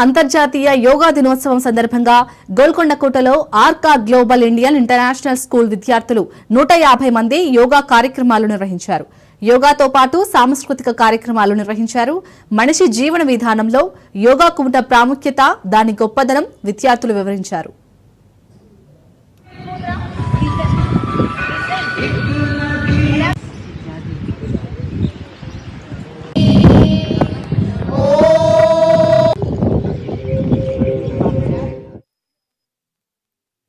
అంతర్జాతీయ యోగా దినోత్సవం సందర్భంగా గోల్కొండకోటలో Arka global Indian international school విద్యార్థులు 150 మంది యోగా కార్యక్రమాలు నిర్వహించారు. యోగాతో పాటు సాంస్కృతిక కార్యక్రమాలు నిర్వహించారు. మనిషి జీవన విధానంలో యోగాకు ఉన్న ప్రాముఖ్యత, దాని గొప్పదనం విద్యార్థులు వివరించారు.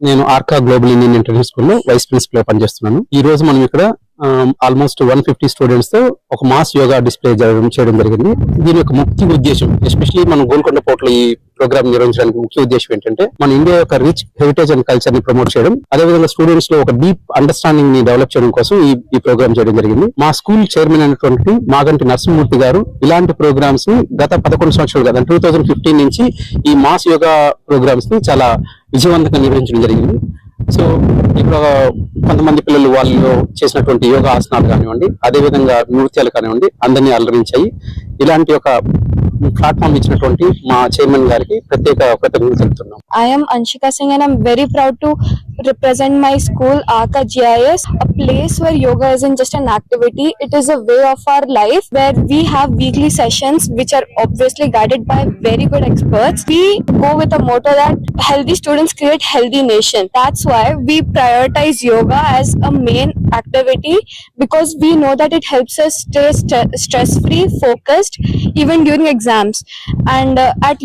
నేను ఆర్కా గ్లోబల్ ఇండియన్ ఇంటర్నేషనల్ స్కూల్లో వైస్ ప్రిన్సిపల్ పనిచేస్తున్నాను. ఈ రోజు మనం ఇక్కడ ఆల్మోస్ట్ 150 స్టూడెంట్స్ తో ఒక మాస్ యోగా డిస్ప్లే చేయడం జరిగింది. దీని యొక్క ముఖ్య ఉద్దేశం, ఎస్పెషల్లీ మనం గోల్కొండ పోర్టులో ఈ ప్రోగ్రామ్ నిర్వహించడానికి ముఖ్య ఉద్దేశం ఏంటంటే, మన ఇండియా యొక్క రిచ్ హెరిటేజ్ అండ్ కల్చర్ ని ప్రమోట్ చేయడం, అదేవిధంగా స్టూడెంట్స్ లో ఒక డీప్ అండర్స్టాండింగ్ ని డెవలప్ చేయడం కోసం ఈ ప్రోగ్రామ్ చేయడం జరిగింది. మా స్కూల్ చైర్మన్ అయినటువంటి మాగంటి నరసింహమూర్తి గారు ఇలాంటి ప్రోగ్రామ్స్ ని గత 11 సంవత్సరాలుగా 2015 నుంచి ఈ మాస్ యోగా ప్రోగ్రామ్స్ ని చాలా విజయవంతంగా నిర్వహించడం జరిగింది. సో ఇక్కడ కొంతమంది పిల్లలు వాళ్ళు చేసినటువంటి యోగా ఆసనాలు కానివ్వండి, అదేవిధంగా నృత్యాలు కానివ్వండి, అందరినీ అలరించాయి. ఇలాంటి ఒక ప్లాట్ఫామ్ ఇచ్చినటువంటి మా చైర్మన్ గారికి ప్రత్యేక కృతజ్ఞతలు తెలుపుతున్నాం. I am Anshika Singh and I'm very proud to represent my school Arka GIS, a place where yoga isn't just an activity, it is a way of our life where we have weekly sessions which are obviously guided by very good experts. We go with a motto that healthy students create healthy nation. That's why we prioritize yoga as a main activity, because we know that it helps us stay stress-free, focused even during exams. And at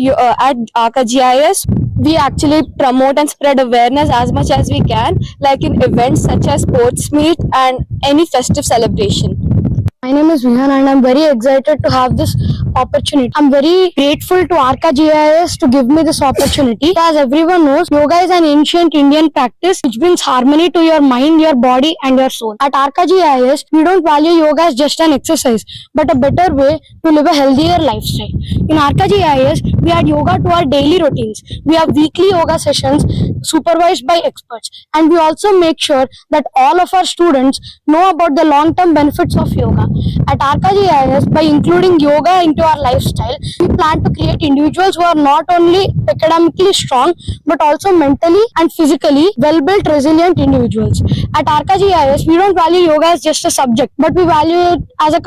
Arka GIS, we actually promote and spread awareness as much as we can, like in events such as sports meet and any festive celebration. My name is Vihan and I'm very excited to have this opportunity. I'm very grateful to Arka GIS to give me this opportunity. As everyone knows, yoga is an ancient Indian practice which brings harmony to your mind, your body and your soul. At Arka GIS, we don't value yoga as just an exercise, but a better way to live a healthier lifestyle. In Arka GIS, we add yoga to our daily routines. We have weekly yoga sessions supervised by experts, and we also make sure that all of our students know about the long-term benefits of yoga. At Arka GIS, by including yoga into our lifestyle, we plan to create individuals who are not only academically strong but also mentally and physically well-built, resilient individuals. At Arka GIS, we don't value yoga as just a subject, but we value it as a